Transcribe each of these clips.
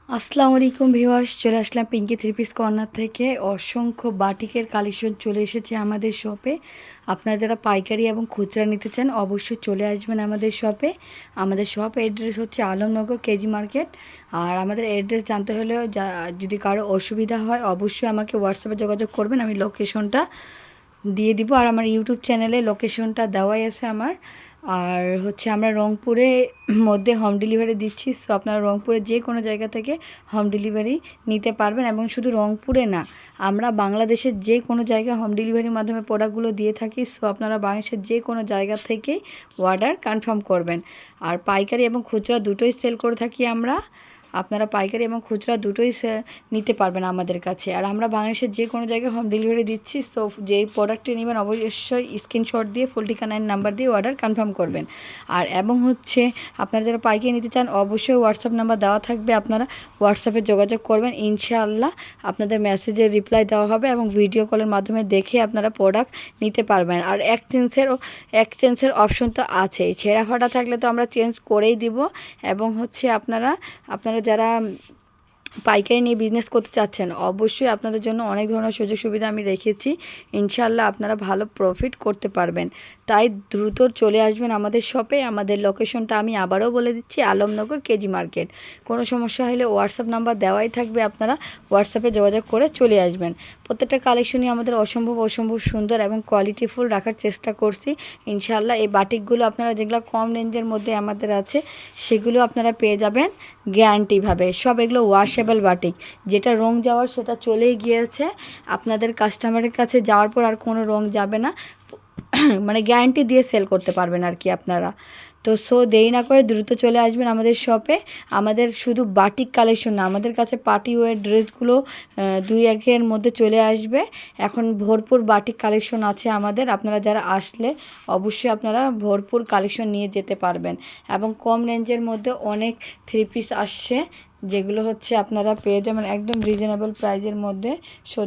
আসসালামু আলাইকুম ভিউয়ার্স, চলে আসলাম পিঙ্কি থ্রি পিস কর্নার থেকে। অসংখ্য বাটিকের কালেকশন চলে এসেছে আমাদের শপে। আপনারা যারা পাইকারি এবং খুচরা নিতে চান অবশ্যই চলে আসবেন আমাদের শপে। আমাদের শপ অ্যাড্রেস হচ্ছে আলমনগর কেজি মার্কেট। আর আমাদের অ্যাড্রেস জানতে হলেও যদি কারো অসুবিধা হয় অবশ্যই আমাকে হোয়াটসঅ্যাপে যোগাযোগ করবেন, আমি লোকেশনটা দিয়ে দিব। আর আমার ইউটিউব চ্যানেলে লোকেশনটা দেওয়াই আছে আমার। আর হচ্ছে আমরা রংপুরে মধ্যে হোম ডেলিভারি দিচ্ছি, সো আপনারা রংপুরে যে কোনো জায়গা থেকে হোম ডেলিভারি নিতে পারবেন। এবং শুধু রংপুরে না, আমরা বাংলাদেশের যে কোনো জায়গায় হোম ডেলিভারির মাধ্যমে প্রোডাক্টগুলো দিয়ে থাকি। সো আপনারা বাংলাদেশের যে কোনো জায়গা থেকেই অর্ডার কনফার্ম করবেন। আর পাইকারি এবং খুচরা দুটোই সেল করে থাকি আমরা। আপনারা পাইকারি এবং খুচরা দুটোই নিতে পারবেন আমাদের কাছে। আর আমরা বাংলাদেশের যে কোনো জায়গায় হোম ডেলিভারি দিচ্ছি। সো যেই প্রোডাক্টটি নেবেন অবশ্যই স্ক্রিনশট দিয়ে ফুল ঠিকানা নাম্বার দিয়ে অর্ডার কনফার্ম করবেন। আর এবং হচ্ছে আপনারা যারা পাইকারি নিতে চান অবশ্যই হোয়াটসঅ্যাপ নাম্বার দেওয়া থাকবে, আপনারা হোয়াটসঅ্যাপে যোগাযোগ করবেন। ইনশাআল্লাহ আপনাদের মেসেজের রিপ্লাই দেওয়া হবে এবং ভিডিও কলের মাধ্যমে দেখে আপনারা প্রোডাক্ট নিতে পারবেন। আর এক্সচেঞ্জের অপশন তো আছেই, ছেঁড়া ফাটা থাকলে তো আমরা চেঞ্জ করেই দিব। এবং হচ্ছে আপনারা যারা পাইকারি নিয়ে বিজনেস করতে চাচ্ছেন অবশ্যই আপনাদের জন্য অনেক ধরনের সুযোগ সুবিধা আমি রেখেছি। ইনশাআল্লাহ আপনারা ভালো প্রফিট করতে পারবেন। তাই দ্রুত চলে আসবেন আমাদের শপে। আমাদের লোকেশনটা আমি আবারও বলে দিচ্ছি, আলমনগর কেজি মার্কেট। কোনো সমস্যা হলে হোয়াটসঅ্যাপ নাম্বার দেওয়াই থাকবে, আপনারা হোয়াটসঅ্যাপে যোগাযোগ করে চলে আসবেন। প্রত্যেকটা কালেকশনই আমাদের অসম্ভব সুন্দর এবং কোয়ালিটিফুল রাখার চেষ্টা করছি ইনশাআল্লাহ। এই বাটিকগুলো আপনারা যেগুলো কম রেঞ্জের মধ্যে আমাদের আছে সেগুলো আপনারা পেয়ে যাবেন গ্যারান্টিভাবে। সব এগুলো ওয়াশেবল বাটিক, যেটা রং যাওয়ার সেটা চলেই গিয়েছে, আপনাদের কাস্টমারের কাছে যাওয়ার পর আর কোনো রং যাবে না। মানে গ্যারান্টি দিয়ে সেল করতে পারবেন আর কি আপনারা। তো দেরি না করে দ্রুত চলে আসবেন আমাদের শপে। আমাদের শুধু বাটিক কালেকশন না, আমাদের কাছে পার্টি ওয়্যার ড্রেসগুলো 2-1 মধ্যে চলে আসবে। এখন ভরপুর বাটিক কালেকশন আছে আমাদের। আপনারা যারা আসলে অবশ্যই আপনারা ভরপুর কালেকশন নিয়ে যেতে পারবেন। এবং কম রেঞ্জের মধ্যে অনেক থ্রি পিস আসছে, যেগুলো হচ্ছে আপনারা পেয়ে যাবেন একদম রিজনেবল প্রাইজের মধ্যে।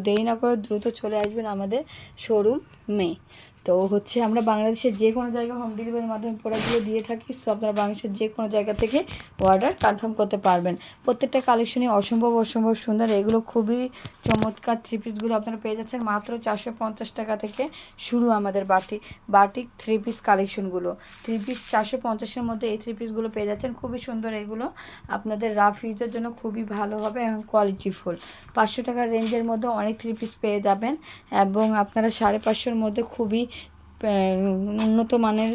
দেরি না করে দ্রুত চলে আসবেন আমাদের শোরুমে। তো হচ্ছে আমরা বাংলাদেশের যে কোনো জায়গায় হোম ডেলিভারির মাধ্যমে প্রোডাক্টগুলো দিয়ে থাকি। সো আপনারা বাংলাদেশের যে কোনো জায়গা থেকে অর্ডার কনফার্ম করতে পারবেন। প্রত্যেকটা কালেকশনই অসম্ভব সুন্দর। এগুলো খুবই চমৎকার থ্রি পিসগুলো আপনারা পেয়ে যাচ্ছেন মাত্র 450 টাকা থেকে শুরু আমাদের বাটিক থ্রি পিস কালেকশনগুলো। থ্রি পিস 450-এর মধ্যে এই থ্রি পিসগুলো পেয়ে যাচ্ছেন, খুবই সুন্দর। এগুলো আপনাদের রাফ ইউজের জন্য খুবই ভালো হবে এবং কোয়ালিটিফুল। 500 টাকার রেঞ্জের মধ্যে অনেক থ্রি পিস পেয়ে যাবেন এবং আপনারা 550-এর মধ্যে খুবই উন্নত মানের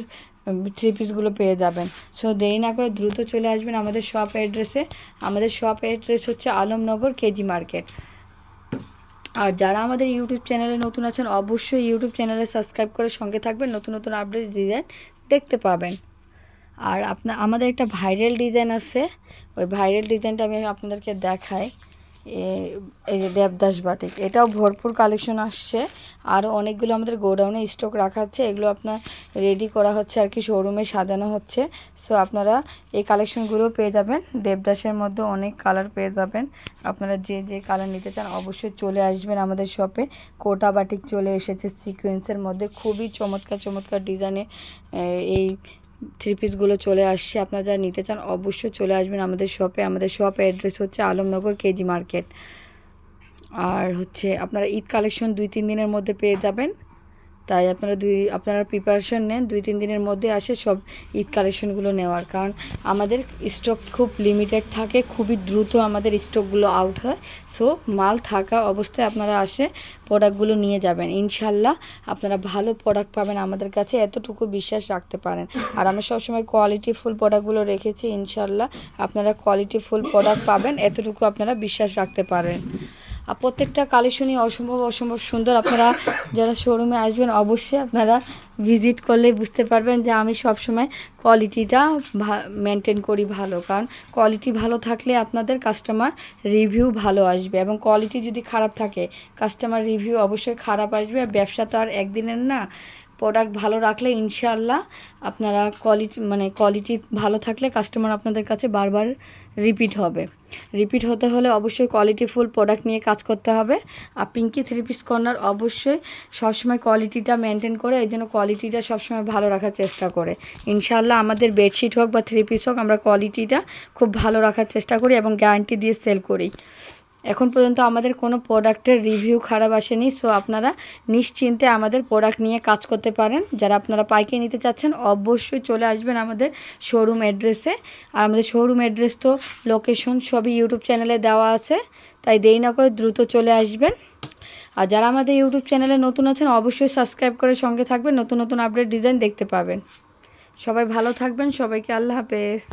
থ্রি পিসগুলো পেয়ে যাবেন। দেরি না করে দ্রুত চলে আসবেন আমাদের শপ অ্যাড্রেসে। আমাদের শপ অ্যাড্রেস হচ্ছে আলমনগর কেজি মার্কেট। আর যারা আমাদের ইউটিউব চ্যানেলে নতুন আছেন অবশ্যই ইউটিউব চ্যানেলে সাবস্ক্রাইব করে সঙ্গে থাকবেন, নতুন আপডেট ডিজাইন দেখতে পাবেন। আর আমাদের একটা ভাইরাল ডিজাইন আছে, ওই ভাইরাল ডিজাইনটা আমি আপনাদেরকে দেখাই। এই যে দেবদাস বাটিক, এটাও ভরপুর কালেকশন আসছে। আরও অনেকগুলো আমাদের গোডাউনে স্টক রাখা হচ্ছে, এগুলো আপনার রেডি করা হচ্ছে আর কি, শোরুমে সাজানো হচ্ছে। আপনারা এই কালেকশনগুলো পেয়ে যাবেন। দেবদাসের মধ্যে অনেক কালার পেয়ে যাবেন, আপনারা যে কালার নিতে চান অবশ্যই চলে আসবেন আমাদের শপে। কোটা বাটিক চলে এসেছে সিকোয়েন্সের মধ্যে, খুবই চমৎকার ডিজাইনে এই থ্রি পিসগুলো চলে আসছে। আপনারা যারা নিতে চান অবশ্যই চলে আসবেন আমাদের শপে। আমাদের শপ অ্যাড্রেস হচ্ছে আলমনগর কেজি মার্কেট। আর হচ্ছে আপনারা ঈদ কালেকশন 2-3 দিনের মধ্যে পেয়ে যাবেন, তাই আপনারা প্রিপারেশন নেন 2-3 দিনের মধ্যে আসে সব ঈদ কালেকশনগুলো নেওয়ার। কারণ আমাদের স্টক খুব লিমিটেড থাকে, খুবই দ্রুত আমাদের স্টকগুলো আউট হয়। মাল থাকা অবস্থায় আপনারা আসে প্রোডাক্টগুলো নিয়ে যাবেন। ইনশাল্লাহ আপনারা ভালো প্রোডাক্ট পাবেন আমাদের কাছে, এতটুকু বিশ্বাস রাখতে পারেন। আর আমরা সবসময় কোয়ালিটিফুল প্রোডাক্টগুলো রেখেছি, ইনশাল্লাহ আপনারা কোয়ালিটিফুল প্রোডাক্ট পাবেন, এতটুকু আপনারা বিশ্বাস রাখতে পারেন। আর প্রত্যেকটা কালেকশনই অসম্ভব সুন্দর। আপনারা যারা শোরুমে আসবেন অবশ্যই আপনারা ভিজিট করলে বুঝতে পারবেন যে আমি সবসময় কোয়ালিটিটা মেনটেন করি ভালো। কারণ কোয়ালিটি ভালো থাকলে আপনাদের কাস্টমার রিভিউ ভালো আসবে, এবং কোয়ালিটি যদি খারাপ থাকে কাস্টমার রিভিউ অবশ্যই খারাপ আসবে। আর ব্যবসা তো আর একদিনের না, প্রোডাক্ট ভালো রাখলে ইনশাআল্লাহ আপনারা কোয়ালিটি ভালো থাকলে কাস্টমার আপনাদের কাছে বারবার রিপিট হতে হলে অবশ্যই কোয়ালিটিফুল প্রোডাক্ট নিয়ে কাজ করতে হবে। আর পিঙ্কি থ্রি পিস কর্নার অবশ্যই সবসময় কোয়ালিটিটা মেনটেন করে, এই জন্য কোয়ালিটিটা সবসময় ভালো রাখার চেষ্টা করে। ইনশাআল্লাহ আমাদের বেডশিট হোক বা থ্রি পিস হোক, আমরা কোয়ালিটিটা খুব ভালো রাখার চেষ্টা করি এবং গ্যারান্টি দিয়ে সেল করি। এখন পর্যন্ত আমাদের কোনো প্রোডাক্টের রিভিউ খারাপ আসেনি। সো আপনারা নিশ্চিন্তে আমাদের প্রোডাক্ট নিয়ে কাজ করতে পারেন। যারা আপনারা পাইকারি নিতে চাচ্ছেন অবশ্যই চলে আসবেন আমাদের শোরুম অ্যাড্রেসে। আর আমাদের শোরুম অ্যাড্রেস তো লোকেশন সবই ইউটিউব চ্যানেলে দেওয়া আছে, তাই দেরি না করে দ্রুত চলে আসবেন। আর যারা আমাদের ইউটিউব চ্যানেলে নতুন আছেন অবশ্যই সাবস্ক্রাইব করে সঙ্গে থাকবেন, নতুন নতুন আপডেট ডিজাইন দেখতে পাবেন। সবাই ভালো থাকবেন, সবাইকে আল্লাহ হাফেজ।